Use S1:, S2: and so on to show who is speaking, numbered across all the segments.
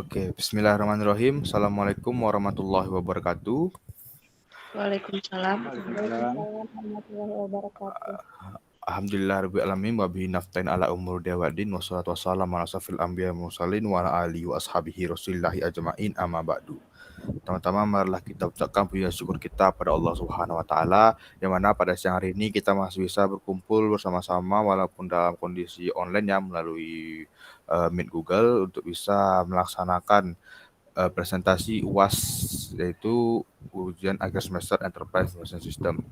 S1: Oke, bismillahirrahmanirrahim. Assalamualaikum warahmatullahi wabarakatuh.
S2: Waalaikumsalam.
S3: Waalaikumsalam.
S4: Waalaikumsalam warahmatullahi wabarakatuh.
S1: Alhamdulillah rabbil alamin wa bihi naftain ala umur dawadin wassalatu wassalamu ala asrofil anbiya wal mursalin wa ala alihi wa ashabihi rasulillahi ajma'in amma ba'du. Pertama-tama marilah kita ucapkan puji dan syukur kita pada Allah Subhanahu wa taala yang mana pada siang hari ini kita masih bisa berkumpul bersama-sama walaupun dalam kondisi online ya melalui Meet Google untuk bisa melaksanakan presentasi UAS yaitu ujian akhir semester Enterprise Information System.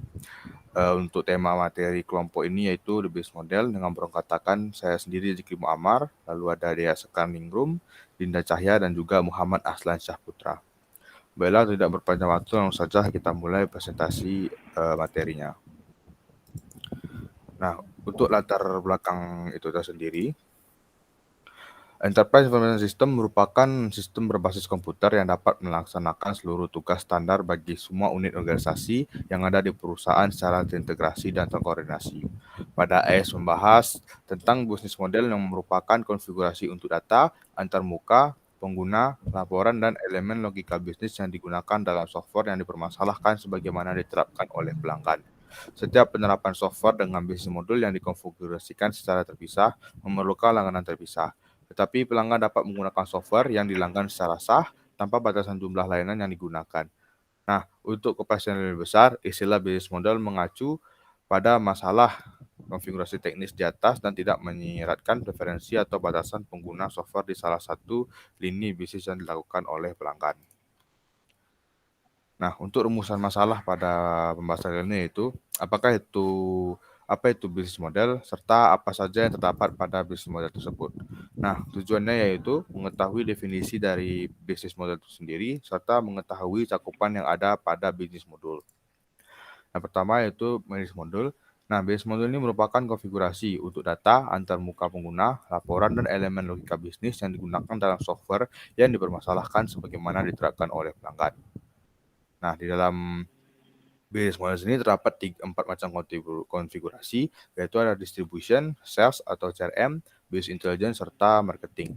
S1: Untuk tema materi kelompok ini yaitu The Business Model dengan berangkatakan saya sendiri Zikri Muammar, lalu ada Dea Sekarningrum, Dinda Cahya dan juga Muhammad Aslan Syahputra. Baiklah, tidak berpanjang waktu, langsung saja kita mulai presentasi materinya. Nah, untuk latar belakang itu tersendiri, Enterprise Information System merupakan sistem berbasis komputer yang dapat melaksanakan seluruh tugas standar bagi semua unit organisasi yang ada di perusahaan secara terintegrasi dan terkoordinasi. Pada AS membahas tentang bisnis model yang merupakan konfigurasi untuk data, antarmuka, pengguna, laporan, dan elemen logika bisnis yang digunakan dalam software yang dipermasalahkan sebagaimana diterapkan oleh pelanggan. Setiap penerapan software dengan bisnis modul yang dikonfigurasikan secara terpisah memerlukan langganan terpisah. Tetapi pelanggan dapat menggunakan software yang dilanggan secara sah tanpa batasan jumlah layanan yang digunakan. Nah, untuk kepastian yang lebih besar, istilah bisnis model mengacu pada masalah konfigurasi teknis di atas dan tidak menyiratkan preferensi atau batasan pengguna software di salah satu lini bisnis yang dilakukan oleh pelanggan. Nah, untuk rumusan masalah pada pembahasan ini yaitu apa itu bisnis model serta apa saja yang terdapat pada bisnis model tersebut. Nah, tujuannya yaitu mengetahui definisi dari bisnis model itu sendiri serta mengetahui cakupan yang ada pada bisnis modul. Yang pertama yaitu bisnis modul. Nah, bisnis modul ini merupakan konfigurasi untuk data antar muka pengguna, laporan, dan elemen logika bisnis yang digunakan dalam software yang dipermasalahkan sebagaimana diterapkan oleh pelanggan. Nah, di dalam bisnis model ini terdapat 4 macam konfigurasi, yaitu ada distribution, sales atau CRM, business intelligence, serta marketing.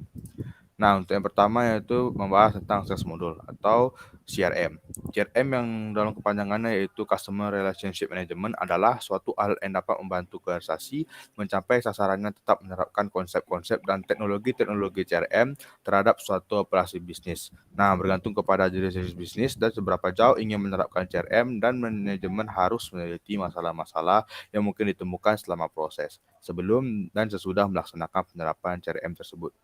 S1: Nah, untuk yang pertama yaitu membahas tentang sales module atau CRM. CRM yang dalam kepanjangannya yaitu Customer Relationship Management adalah suatu alat yang dapat membantu organisasi mencapai sasarannya tetap menerapkan konsep-konsep dan teknologi-teknologi CRM terhadap suatu operasi bisnis. Nah, bergantung kepada jenis bisnis dan seberapa jauh ingin menerapkan CRM dan manajemen harus meneliti masalah-masalah yang mungkin ditemukan selama proses, sebelum dan sesudah melaksanakan penerapan CRM tersebut.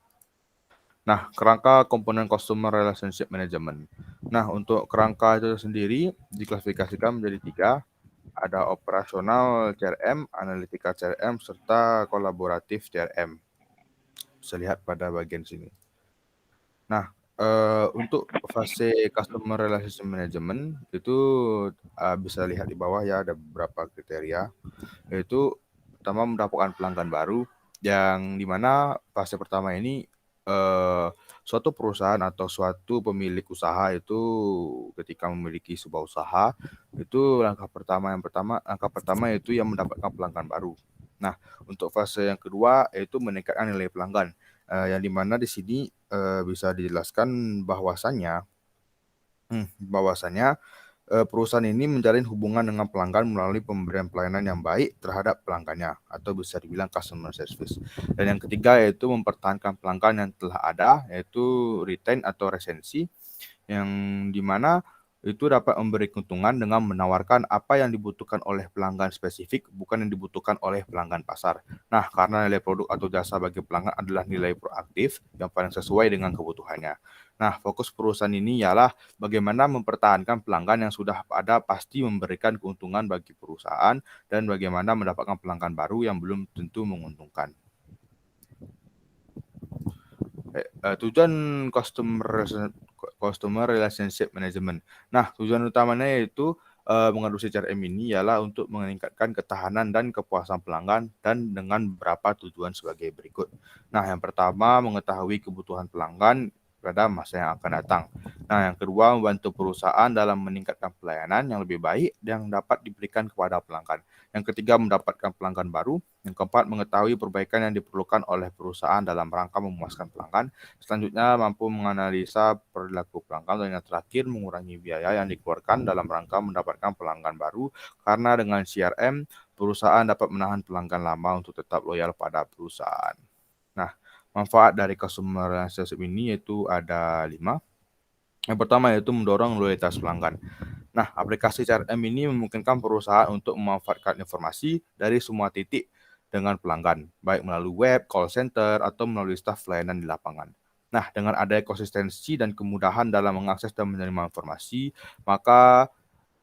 S1: Nah, kerangka komponen Customer Relationship Management. Nah, untuk kerangka itu sendiri diklasifikasikan menjadi 3. Ada operasional CRM, analitika CRM, serta kolaboratif CRM. Bisa lihat pada bagian sini. Nah, untuk fase Customer Relationship Management itu bisa lihat di bawah ya, ada beberapa kriteria. Yaitu pertama mendapatkan pelanggan baru, yang dimana fase pertama ini suatu perusahaan atau suatu pemilik usaha itu ketika memiliki sebuah usaha itu langkah pertama yaitu yang mendapatkan pelanggan baru. Nah, untuk fase yang kedua yaitu meningkatkan nilai pelanggan, yang dimana di sini bisa dijelaskan bahwasannya perusahaan ini menjalin hubungan dengan pelanggan melalui pemberian pelayanan yang baik terhadap pelanggannya atau bisa dibilang customer service. Dan yang ketiga yaitu mempertahankan pelanggan yang telah ada, yaitu retain atau resensi, yang dimana itu dapat memberi keuntungan dengan menawarkan apa yang dibutuhkan oleh pelanggan spesifik, bukan yang dibutuhkan oleh pelanggan pasar. Nah, karena nilai produk atau jasa bagi pelanggan adalah nilai proaktif yang paling sesuai dengan kebutuhannya. Nah, fokus perusahaan ini ialah bagaimana mempertahankan pelanggan yang sudah ada pasti memberikan keuntungan bagi perusahaan dan bagaimana mendapatkan pelanggan baru yang belum tentu menguntungkan. Tujuan Customer Relationship Management. Nah, tujuan utamanya yaitu mengadopsi CRM ini ialah untuk meningkatkan ketahanan dan kepuasan pelanggan dan dengan beberapa tujuan sebagai berikut. Nah, yang pertama mengetahui kebutuhan pelanggan pada masa yang akan datang. Nah, yang kedua, membantu perusahaan dalam meningkatkan pelayanan yang lebih baik yang dapat diberikan kepada pelanggan. Yang ketiga, mendapatkan pelanggan baru. Yang keempat, mengetahui perbaikan yang diperlukan oleh perusahaan dalam rangka memuaskan pelanggan. Selanjutnya, mampu menganalisa perilaku pelanggan. Dan yang terakhir, mengurangi biaya yang dikeluarkan dalam rangka mendapatkan pelanggan baru. Karena dengan CRM, perusahaan dapat menahan pelanggan lama untuk tetap loyal pada perusahaan. Nah, manfaat dari customer relationship ini yaitu ada 5. Yang pertama yaitu mendorong loyalitas pelanggan. Nah, aplikasi CRM ini memungkinkan perusahaan untuk memanfaatkan informasi dari semua titik dengan pelanggan, baik melalui web, call center, atau melalui staf pelayanan di lapangan. Nah, dengan adanya konsistensi dan kemudahan dalam mengakses dan menerima informasi, maka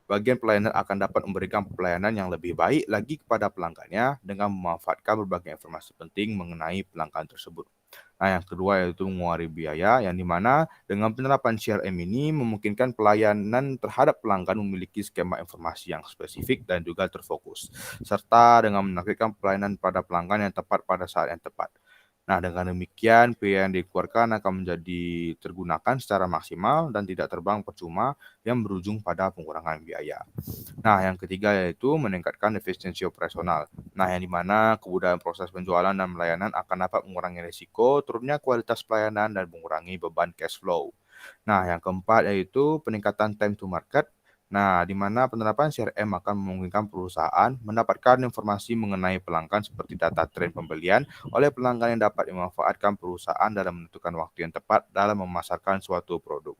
S1: bagian pelayanan akan dapat memberikan pelayanan yang lebih baik lagi kepada pelanggannya dengan memanfaatkan berbagai informasi penting mengenai pelanggan tersebut. Nah, yang kedua yaitu mengurangi biaya, yang dimana dengan penerapan CRM ini memungkinkan pelayanan terhadap pelanggan memiliki skema informasi yang spesifik dan juga terfokus, serta dengan menargetkan pelayanan pada pelanggan yang tepat pada saat yang tepat. Nah, dengan demikian, biaya yang dikeluarkan akan menjadi tergunakan secara maksimal dan tidak terbang percuma yang berujung pada pengurangan biaya. Nah, yang ketiga yaitu meningkatkan efisiensi operasional. Nah, yang dimana kemudahan proses penjualan dan pelayanan akan dapat mengurangi risiko, turunnya kualitas pelayanan, dan mengurangi beban cash flow. Nah, yang keempat yaitu peningkatan time to market. Nah, di mana penerapan CRM akan memungkinkan perusahaan mendapatkan informasi mengenai pelanggan seperti data tren pembelian oleh pelanggan yang dapat dimanfaatkan perusahaan dalam menentukan waktu yang tepat dalam memasarkan suatu produk.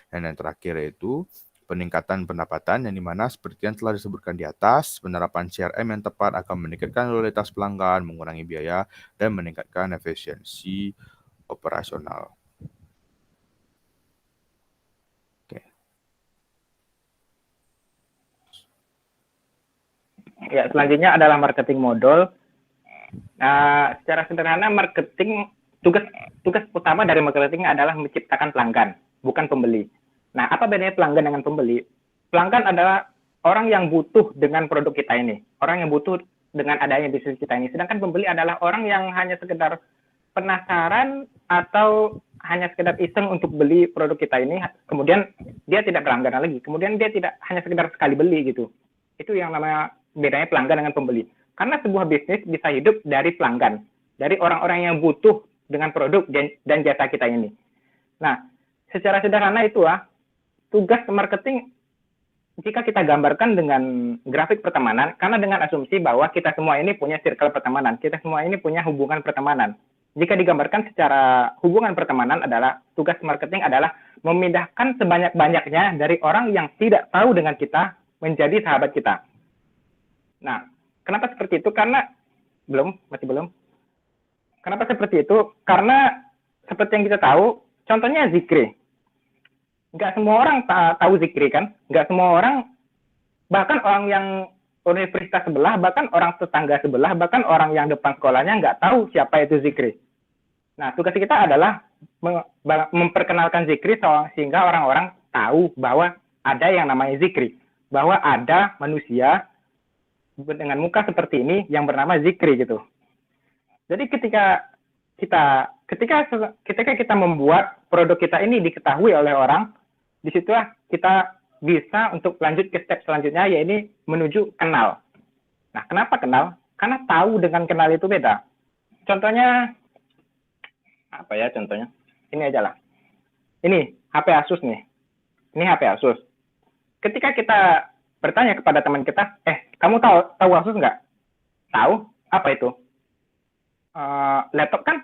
S1: Dan yang terakhir yaitu peningkatan pendapatan, yang dimana seperti yang telah disebutkan di atas, penerapan CRM yang tepat akan meningkatkan loyalitas pelanggan, mengurangi biaya, dan meningkatkan efisiensi operasional. Oke.
S3: Ya, selanjutnya adalah marketing model. Nah, secara sederhana tugas utama dari marketing adalah menciptakan pelanggan, bukan pembeli. Nah, apa bedanya pelanggan dengan pembeli? Pelanggan adalah orang yang butuh dengan produk kita ini, orang yang butuh dengan adanya bisnis kita ini. Sedangkan pembeli adalah orang yang hanya sekedar penasaran atau hanya sekedar iseng untuk beli produk kita ini, kemudian dia tidak berlangganan lagi, kemudian dia tidak hanya sekedar sekali beli gitu. Itu yang namanya bedanya pelanggan dengan pembeli. Karena sebuah bisnis bisa hidup dari pelanggan, dari orang-orang yang butuh dengan produk dan jasa kita ini. Nah, secara sederhana itu tugas marketing jika kita gambarkan dengan grafik pertemanan, karena dengan asumsi bahwa kita semua ini punya circle pertemanan, kita semua ini punya hubungan pertemanan. Jika digambarkan secara hubungan pertemanan adalah tugas marketing adalah memindahkan sebanyak-banyaknya dari orang yang tidak tahu dengan kita menjadi sahabat kita. Nah, kenapa seperti itu? Karena masih belum. Kenapa seperti itu? Karena seperti yang kita tahu, contohnya Zikri. Nggak semua orang tahu Zikri kan? Nggak semua orang, bahkan orang yang universitas sebelah, bahkan orang tetangga sebelah, bahkan orang yang depan sekolahnya nggak tahu siapa itu Zikri. Nah, tugas kita adalah memperkenalkan Zikri sehingga orang-orang tahu bahwa ada yang namanya Zikri. Bahwa ada manusia dengan muka seperti ini yang bernama Zikri gitu. Jadi ketika kita membuat produk kita ini diketahui oleh orang, disitulah kita bisa untuk lanjut ke step selanjutnya, yaitu menuju kenal. Nah, kenapa kenal? Karena tahu dengan kenal itu beda. Contohnya, apa ya contohnya? Ini aja lah. Ini HP Asus nih. Ini HP Asus. Ketika kita bertanya kepada teman kita, kamu tahu Asus nggak? Tahu? Apa itu? Laptop kan?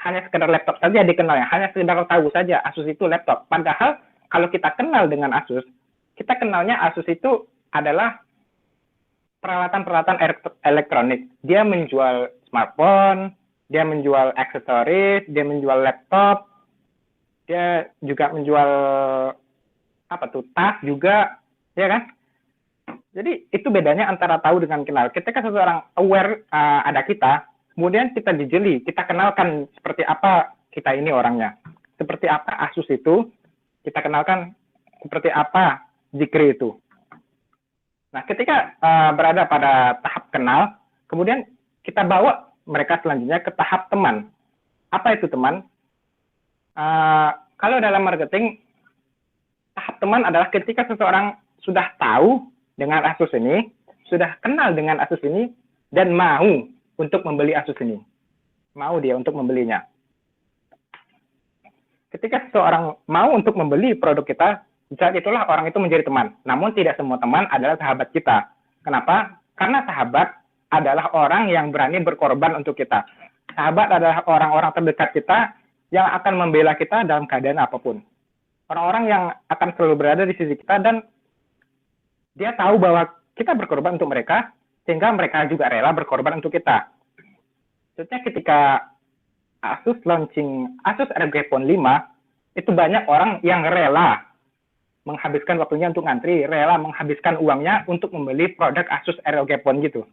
S3: Hanya sekedar laptop saja dikenalnya. Hanya sekedar tahu saja Asus itu laptop. Padahal kalau kita kenal dengan Asus, kita kenalnya Asus itu adalah peralatan-peralatan elektronik. Dia menjual smartphone, dia menjual aksesoris, dia menjual laptop, dia juga menjual tas juga, ya kan? Jadi itu bedanya antara tahu dengan kenal. Ketika seseorang aware ada kita, kemudian kita dijeli, kita kenalkan seperti apa kita ini orangnya. Seperti apa Asus itu, kita kenalkan seperti apa Zikri itu. Nah, ketika berada pada tahap kenal, kemudian kita bawa mereka selanjutnya ke tahap teman. Apa itu teman? Kalau dalam marketing, tahap teman adalah ketika seseorang sudah tahu dengan Asus ini, sudah kenal dengan Asus ini, dan mau untuk membeli Asus ini. Mau dia untuk membelinya. Ketika seseorang mau untuk membeli produk kita, saat itulah orang itu menjadi teman. Namun tidak semua teman adalah sahabat kita. Kenapa? Karena sahabat adalah orang yang berani berkorban untuk kita. Sahabat adalah orang-orang terdekat kita yang akan membela kita dalam keadaan apapun. Orang-orang yang akan selalu berada di sisi kita dan dia tahu bahwa kita berkorban untuk mereka, sehingga mereka juga rela berkorban untuk kita. Contohnya ketika Asus launching Asus ROG Phone 5, itu banyak orang yang rela menghabiskan waktunya untuk ngantri, rela menghabiskan uangnya untuk membeli produk Asus ROG Phone gitu.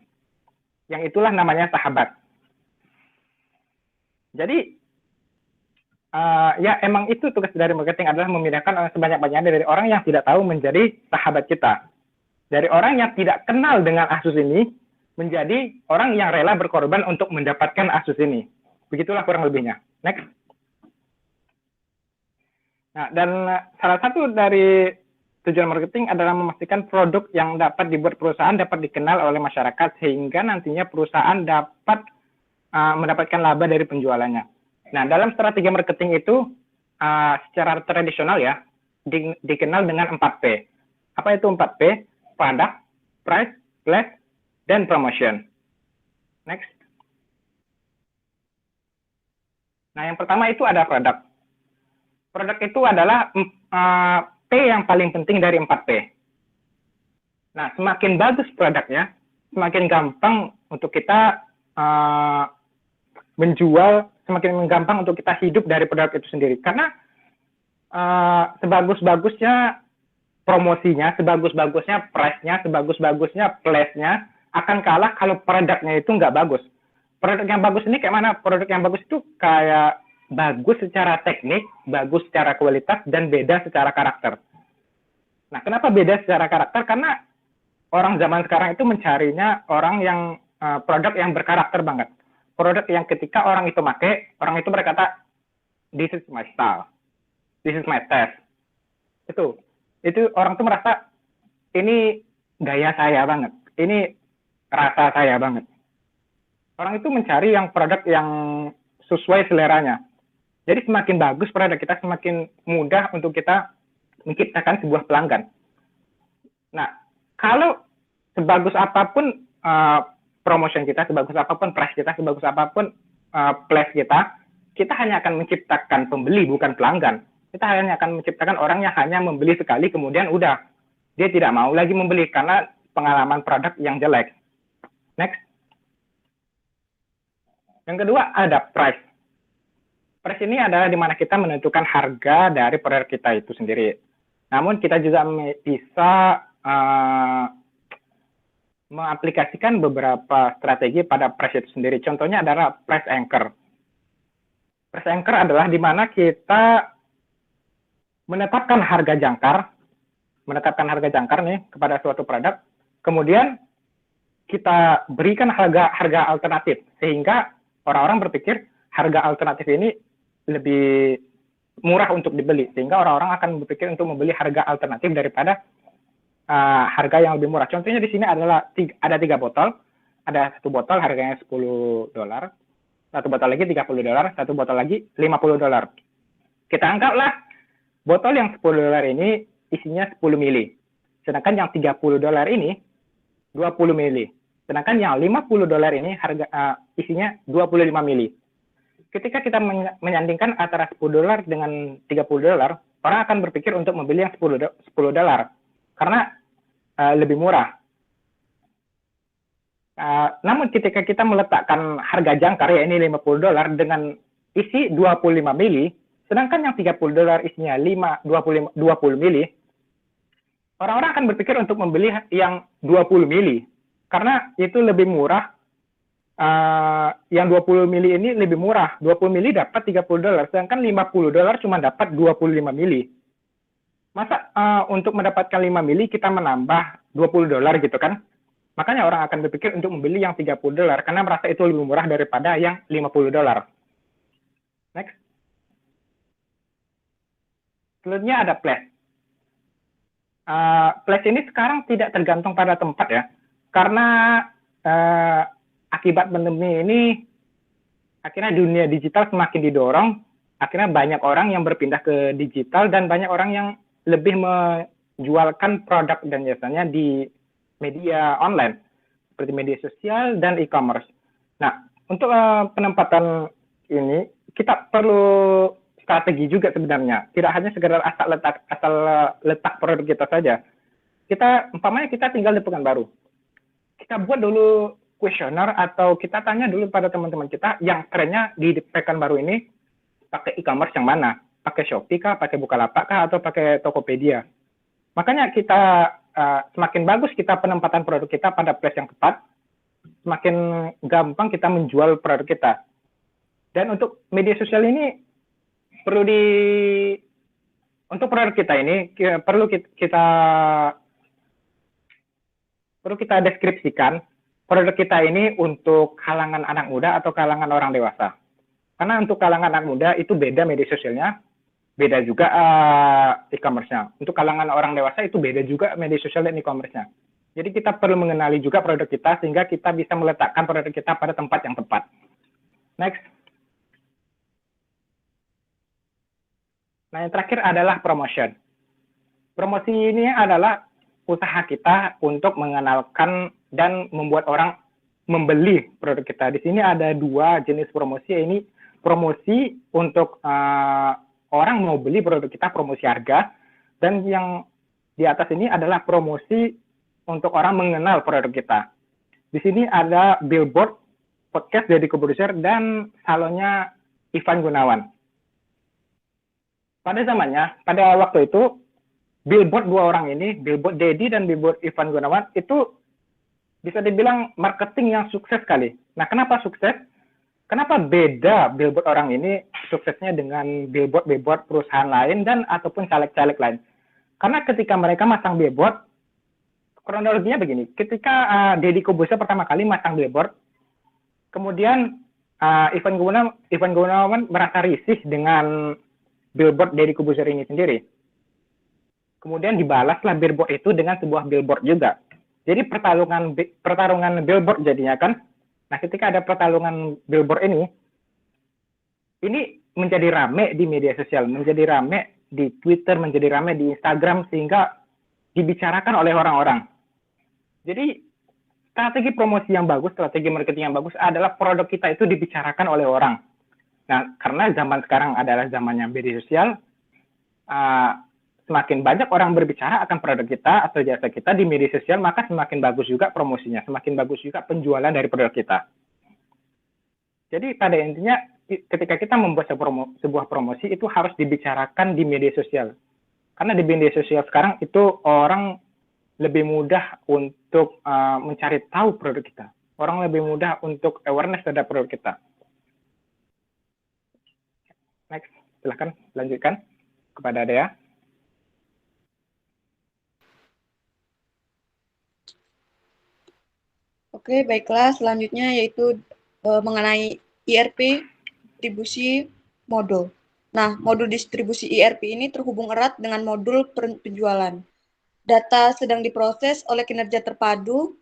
S3: Yang itulah namanya sahabat. Jadi, ya emang itu tugas dari marketing adalah memindahkan orang sebanyak-banyaknya dari orang yang tidak tahu menjadi sahabat kita. Dari orang yang tidak kenal dengan Asus ini, menjadi orang yang rela berkorban untuk mendapatkan Asus ini. Begitulah kurang lebihnya. Next. Nah, dan salah satu dari tujuan marketing adalah memastikan produk yang dapat dibuat perusahaan dapat dikenal oleh masyarakat, sehingga nantinya perusahaan dapat mendapatkan laba dari penjualannya. Nah, dalam strategi marketing itu secara tradisional ya dikenal dengan 4P. Apa itu 4P? Product, Price, Place, dan Promotion. Next. Nah, yang pertama itu ada produk. Produk itu adalah P yang paling penting dari 4P. Nah, semakin bagus produknya, semakin gampang untuk kita menjual, semakin gampang untuk kita hidup dari produk itu sendiri. Karena sebagus-bagusnya promosinya, sebagus-bagusnya price-nya, sebagus-bagusnya place-nya akan kalah kalau produknya itu nggak bagus. Produk yang bagus ini kayak mana? Produk yang bagus itu kayak bagus secara teknik, bagus secara kualitas, dan beda secara karakter. Nah, kenapa beda secara karakter? Karena orang zaman sekarang itu mencarinya orang yang produk yang berkarakter banget. Produk yang ketika orang itu pakai, orang itu berkata, this is my style, this is my taste. Itu orang tuh merasa, ini gaya saya banget, ini rasa saya banget. Orang itu mencari yang produk yang sesuai seleranya. Jadi semakin bagus produk kita, semakin mudah untuk kita menciptakan sebuah pelanggan. Nah, kalau sebagus apapun promotion kita, sebagus apapun price kita, sebagus apapun place kita hanya akan menciptakan pembeli, bukan pelanggan. Kita hanya akan menciptakan orang yang hanya membeli sekali, kemudian udah. Dia tidak mau lagi membeli karena pengalaman produk yang jelek. Next. Yang kedua ada price. Price ini adalah di mana kita menentukan harga dari produk kita itu sendiri. Namun kita juga bisa mengaplikasikan beberapa strategi pada price itu sendiri. Contohnya adalah price anchor. Price anchor adalah di mana kita menetapkan harga jangkar nih kepada suatu produk, kemudian kita berikan harga alternatif, sehingga orang-orang berpikir harga alternatif ini lebih murah untuk dibeli, sehingga orang-orang akan berpikir untuk membeli harga alternatif daripada harga yang lebih murah. Contohnya di sini adalah ada 3 botol, ada 1 botol harganya $10, 1 botol lagi $30, 1 botol lagi $50. Kita anggaplah botol yang $10 ini isinya 10 mili, sedangkan yang $30 ini 20 mili, sedangkan yang $50 ini isinya 25 mili. Ketika kita menyandingkan antara $10 dengan $30, orang akan berpikir untuk membeli yang $10 karena lebih murah. Namun ketika kita meletakkan harga jangkar, ya ini $50 dengan isi 25 mili, sedangkan yang $30 isinya 20 mili, orang-orang akan berpikir untuk membeli yang 20 mili karena itu lebih murah. Yang 20 mili ini lebih murah. 20 mili dapat $30, sedangkan $50 cuma dapat 25 mili. Masa untuk mendapatkan 5 mili kita menambah $20 gitu kan? Makanya orang akan berpikir untuk membeli yang $30 karena merasa itu lebih murah daripada yang $50. Next. Selanjutnya ada Flash. Flash ini sekarang tidak tergantung pada tempat ya, karena akibat pandemi ini akhirnya dunia digital semakin didorong, akhirnya banyak orang yang berpindah ke digital dan banyak orang yang lebih menjualkan produk dan jasanya di media online seperti media sosial dan e-commerce. Nah, untuk penempatan ini kita perlu strategi juga sebenarnya. Tidak hanya sekedar asal letak produk kita saja. Umpamanya kita tinggal di Pekanbaru. Kita buat dulu kuesioner atau kita tanya dulu pada teman-teman kita yang trennya di Pekanbaru ini pakai e-commerce yang mana? Pakai Shopee kah, pakai Bukalapak kah, atau pakai Tokopedia? Makanya kita semakin bagus kita penempatan produk kita pada place yang tepat, semakin gampang kita menjual produk kita. Dan untuk media sosial ini untuk produk kita ini perlu kita deskripsikan produk kita ini untuk kalangan anak muda atau kalangan orang dewasa. Karena untuk kalangan anak muda itu beda media sosialnya, beda juga e-commerce-nya. Untuk kalangan orang dewasa itu beda juga media sosial dan e-commerce-nya. Jadi kita perlu mengenali juga produk kita sehingga kita bisa meletakkan produk kita pada tempat yang tepat. Next. Nah, yang terakhir adalah promotion. Promosi ini adalah usaha kita untuk mengenalkan dan membuat orang membeli produk kita. Di sini ada dua jenis promosi. Ini promosi untuk orang mau beli produk kita, promosi harga. Dan yang di atas ini adalah promosi untuk orang mengenal produk kita. Di sini ada billboard, podcast Deddy Corbuzier, dan salonnya Ivan Gunawan. Pada waktu itu, billboard dua orang ini, billboard Deddy dan billboard Ivan Gunawan, itu bisa dibilang marketing yang sukses sekali. Nah, kenapa sukses? Kenapa beda billboard orang ini suksesnya dengan billboard perusahaan lain dan ataupun caleg-caleg lain? Karena ketika mereka masang billboard, kronologinya begini. Ketika Deddy Corbuzier pertama kali masang billboard, kemudian Ivan Gunawan merasa risih dengan billboard Deddy Corbuzier ini sendiri. Kemudian dibalaslah billboard itu dengan sebuah billboard juga. Jadi pertarungan billboard jadinya kan. Nah, ketika ada pertarungan billboard ini menjadi rame di media sosial, menjadi rame di Twitter, menjadi rame di Instagram, sehingga dibicarakan oleh orang-orang. Jadi strategi promosi yang bagus, strategi marketing yang bagus adalah produk kita itu dibicarakan oleh orang. Nah, karena zaman sekarang adalah zamannya media sosial, semakin banyak orang berbicara akan produk kita atau jasa kita di media sosial, maka semakin bagus juga promosinya, semakin bagus juga penjualan dari produk kita. Jadi pada intinya, ketika kita membuat sebuah promosi, itu harus dibicarakan di media sosial. Karena di media sosial sekarang itu orang lebih mudah untuk mencari tahu produk kita. Orang lebih mudah untuk awareness terhadap produk kita. Next, silahkan lanjutkan kepada Dea.
S2: Oke, baiklah. Selanjutnya yaitu mengenai ERP, distribusi, modul. Nah, modul distribusi ERP ini terhubung erat dengan modul penjualan. Data sedang diproses oleh kinerja terpadu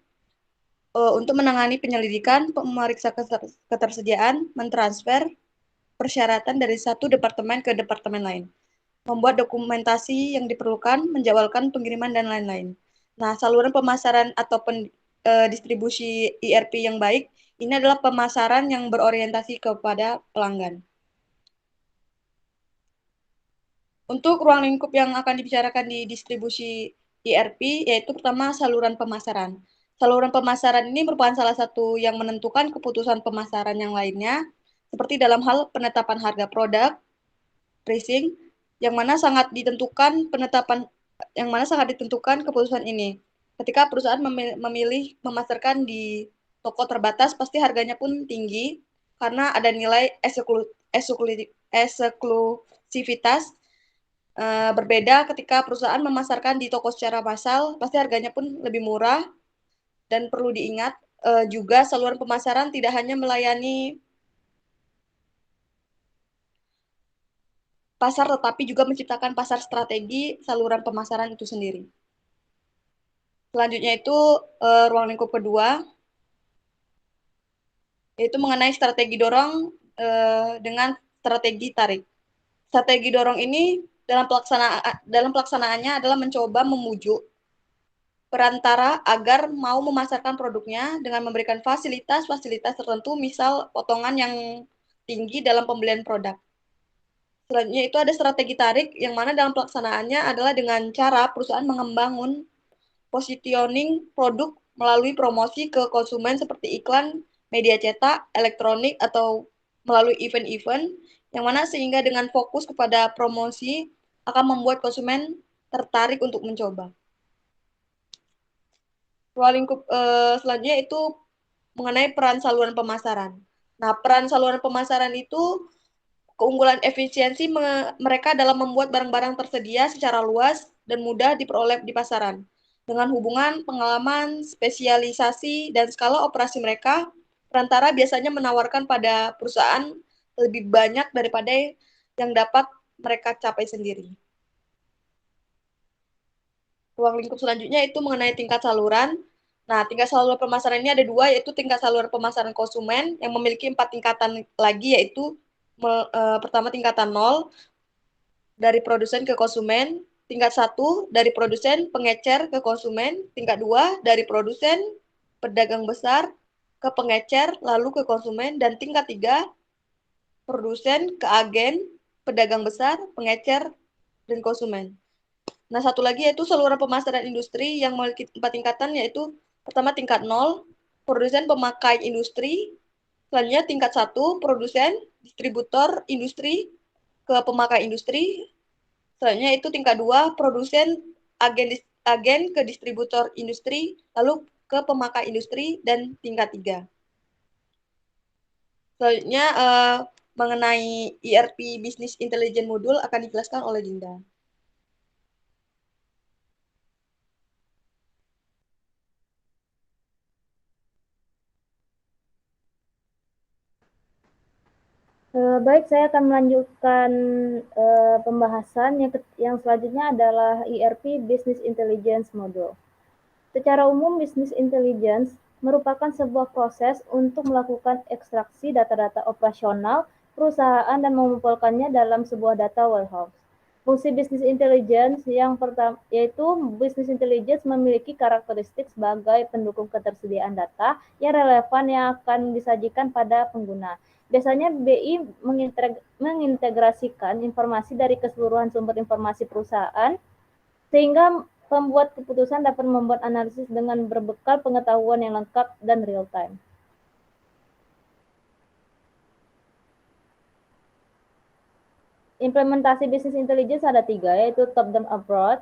S2: untuk menangani penyelidikan, memeriksa ketersediaan, mentransfer persyaratan dari satu departemen ke departemen lain, membuat dokumentasi yang diperlukan, menjadwalkan pengiriman, dan lain-lain. Nah, saluran pemasaran atau distribusi ERP yang baik, ini adalah pemasaran yang berorientasi kepada pelanggan. Untuk ruang lingkup yang akan dibicarakan di distribusi ERP, yaitu pertama saluran pemasaran. Saluran pemasaran ini merupakan salah satu yang menentukan keputusan pemasaran yang lainnya, seperti dalam hal penetapan harga produk, pricing, yang mana sangat ditentukan keputusan ini. Ketika perusahaan memilih memasarkan di toko terbatas, pasti harganya pun tinggi karena ada nilai eksklusivitas. Berbeda ketika perusahaan memasarkan di toko secara massal, pasti harganya pun lebih murah. Dan perlu diingat juga saluran pemasaran tidak hanya melayani pasar, tetapi juga menciptakan pasar strategi saluran pemasaran itu sendiri. Selanjutnya itu ruang lingkup kedua, yaitu mengenai strategi dorong dengan strategi tarik. Strategi dorong ini dalam pelaksanaannya adalah mencoba memujuk perantara agar mau memasarkan produknya dengan memberikan fasilitas-fasilitas tertentu, misal potongan yang tinggi dalam pembelian produk. Selanjutnya itu ada strategi tarik, yang mana dalam pelaksanaannya adalah dengan cara perusahaan membangun positioning produk melalui promosi ke konsumen seperti iklan, media cetak, elektronik, atau melalui event-event, yang mana sehingga dengan fokus kepada promosi akan membuat konsumen tertarik untuk mencoba. Ruang lingkup selanjutnya itu mengenai peran saluran pemasaran. Nah, peran saluran pemasaran itu keunggulan efisiensi mereka dalam membuat barang-barang tersedia secara luas dan mudah diperoleh di pasaran. Dengan hubungan, pengalaman, spesialisasi, dan skala operasi mereka, perantara biasanya menawarkan pada perusahaan lebih banyak daripada yang dapat mereka capai sendiri. Ruang lingkup selanjutnya itu mengenai tingkat saluran. Nah, tingkat saluran pemasaran ini ada dua, yaitu tingkat saluran pemasaran konsumen yang memiliki 4 tingkatan lagi, yaitu pertama tingkatan 0 dari produsen ke konsumen, tingkat 1 dari produsen pengecer ke konsumen, tingkat 2 dari produsen pedagang besar ke pengecer lalu ke konsumen, dan tingkat 3 produsen ke agen pedagang besar, pengecer, dan konsumen. Nah, satu lagi yaitu saluran pemasaran industri yang memiliki 4 tingkatan, yaitu pertama tingkat 0, produsen pemakai industri, selanjutnya tingkat 1, produsen distributor industri ke pemakai industri, selanjutnya itu tingkat 2, produsen agen ke distributor industri, lalu ke pemakai industri, dan tingkat 3. Selanjutnya mengenai ERP Business Intelligence Module akan dijelaskan oleh Dinda.
S4: Baik, saya akan melanjutkan pembahasan yang selanjutnya adalah ERP Business Intelligence Module. Secara umum, Business Intelligence merupakan sebuah proses untuk melakukan ekstraksi data-data operasional perusahaan dan mengumpulkannya dalam sebuah data warehouse. Fungsi Business Intelligence yang pertama yaitu Business Intelligence memiliki karakteristik sebagai pendukung ketersediaan data yang relevan yang akan disajikan pada pengguna. Biasanya BI mengintegrasikan informasi dari keseluruhan sumber informasi perusahaan sehingga pembuat keputusan dapat membuat analisis dengan berbekal pengetahuan yang lengkap dan real time. Implementasi Business Intelligence ada 3, yaitu top-down approach,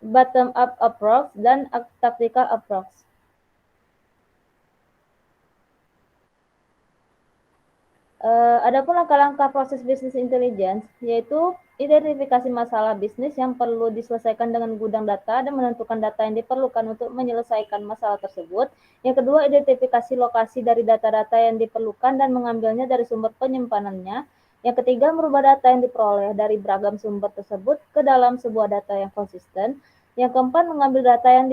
S4: bottom-up approach, dan tactical approach. Adapun langkah-langkah proses Business Intelligence, yaitu identifikasi masalah bisnis yang perlu diselesaikan dengan gudang data dan menentukan data yang diperlukan untuk menyelesaikan masalah tersebut. Yang kedua, identifikasi lokasi dari data-data yang diperlukan dan mengambilnya dari sumber penyimpanannya. Yang ketiga, merubah data yang diperoleh dari beragam sumber tersebut ke dalam sebuah data yang konsisten. Yang keempat, mengambil data yang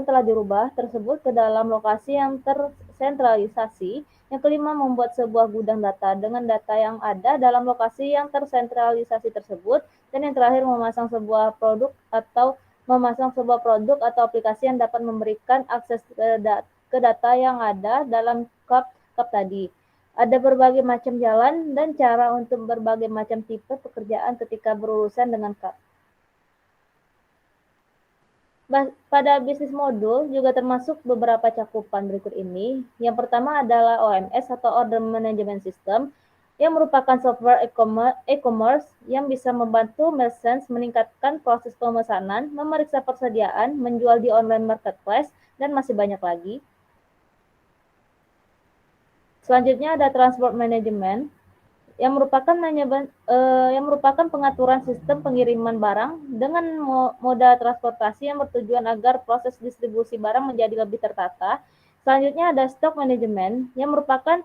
S4: telah dirubah tersebut ke dalam lokasi yang tersentralisasi. Yang kelima, membuat sebuah gudang data dengan data yang ada dalam lokasi yang tersentralisasi tersebut. Dan yang terakhir, memasang sebuah produk atau aplikasi yang dapat memberikan akses ke data yang ada dalam cup tadi. Ada berbagai macam jalan dan cara untuk berbagai macam tipe pekerjaan ketika berurusan dengan cup. Pada bisnis modul juga termasuk beberapa cakupan berikut ini. Yang pertama adalah OMS atau Order Management System, yang merupakan software e-commerce yang bisa membantu merchants meningkatkan proses pemesanan, memeriksa persediaan, menjual di online marketplace, dan masih banyak lagi. Selanjutnya ada Transport Management, yang merupakan pengaturan sistem pengiriman barang dengan moda transportasi yang bertujuan agar proses distribusi barang menjadi lebih tertata. Selanjutnya ada Stock Management, yang merupakan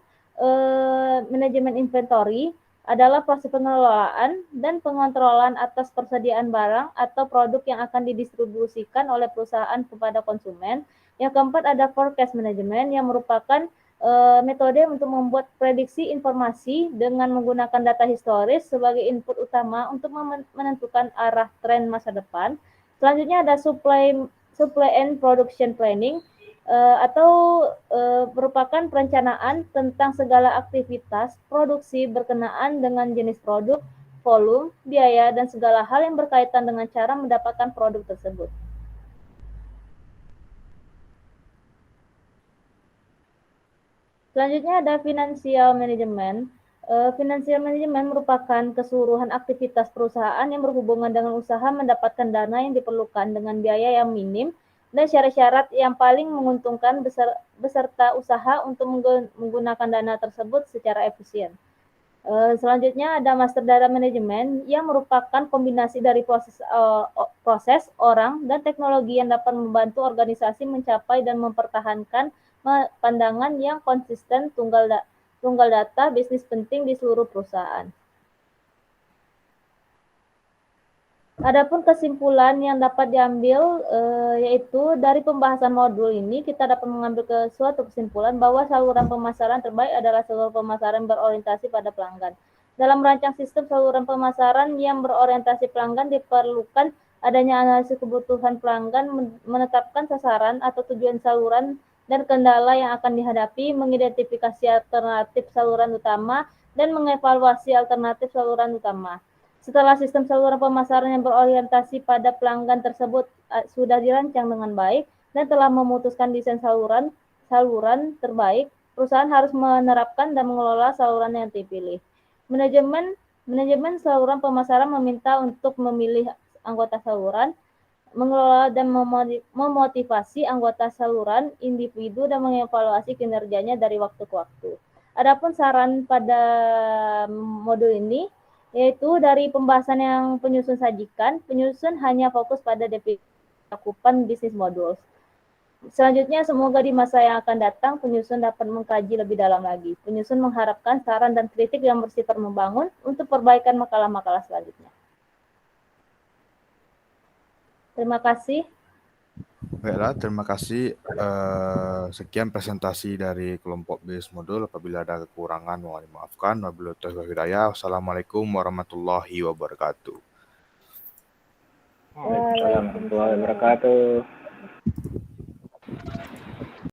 S4: manajemen inventory adalah proses pengelolaan dan pengontrolan atas persediaan barang atau produk yang akan didistribusikan oleh perusahaan kepada konsumen. Yang keempat ada forecast management yang merupakan metode untuk membuat prediksi informasi dengan menggunakan data historis sebagai input utama untuk menentukan arah tren masa depan. Selanjutnya ada supply and production planning atau merupakan perencanaan tentang segala aktivitas produksi berkenaan dengan jenis produk, volume, biaya, dan segala hal yang berkaitan dengan cara mendapatkan produk tersebut. Selanjutnya ada financial management. Financial management merupakan keseluruhan aktivitas perusahaan yang berhubungan dengan usaha mendapatkan dana yang diperlukan dengan biaya yang minim dan syarat-syarat yang paling menguntungkan beserta usaha untuk menggunakan dana tersebut secara efisien. Selanjutnya ada master data management yang merupakan kombinasi dari proses, orang, dan teknologi yang dapat membantu organisasi mencapai dan mempertahankan pandangan yang konsisten tunggal data bisnis penting di seluruh perusahaan. Adapun kesimpulan yang dapat diambil yaitu dari pembahasan modul ini kita dapat mengambil suatu kesimpulan bahwa saluran pemasaran terbaik adalah saluran pemasaran berorientasi pada pelanggan. Dalam merancang sistem saluran pemasaran yang berorientasi pelanggan diperlukan adanya analisis kebutuhan pelanggan, menetapkan sasaran atau tujuan saluran dan kendala yang akan dihadapi, mengidentifikasi alternatif saluran utama, dan mengevaluasi alternatif saluran utama. Setelah sistem saluran pemasaran yang berorientasi pada pelanggan tersebut sudah dirancang dengan baik dan telah memutuskan desain saluran terbaik, perusahaan harus menerapkan dan mengelola saluran yang dipilih. Manajemen saluran pemasaran meminta untuk memilih anggota saluran, mengelola dan memotivasi anggota saluran individu dan mengevaluasi kinerjanya dari waktu ke waktu. Adapun saran pada modul ini yaitu dari pembahasan yang penyusun sajikan, penyusun hanya fokus pada definisi cakupan bisnis modul. Selanjutnya, semoga di masa yang akan datang, penyusun dapat mengkaji lebih dalam lagi. Penyusun mengharapkan saran dan kritik yang bersifat membangun untuk perbaikan makalah-makalah selanjutnya. Terima kasih.
S1: Baiklah, terima kasih. Sekian presentasi dari kelompok bisnis modul. Apabila ada kekurangan, mohon dimaafkan. Wabillahi taufiq wal hidayah. Wassalamualaikum warahmatullahi wabarakatuh.
S3: Waalaikumsalam warahmatullahi wabarakatuh.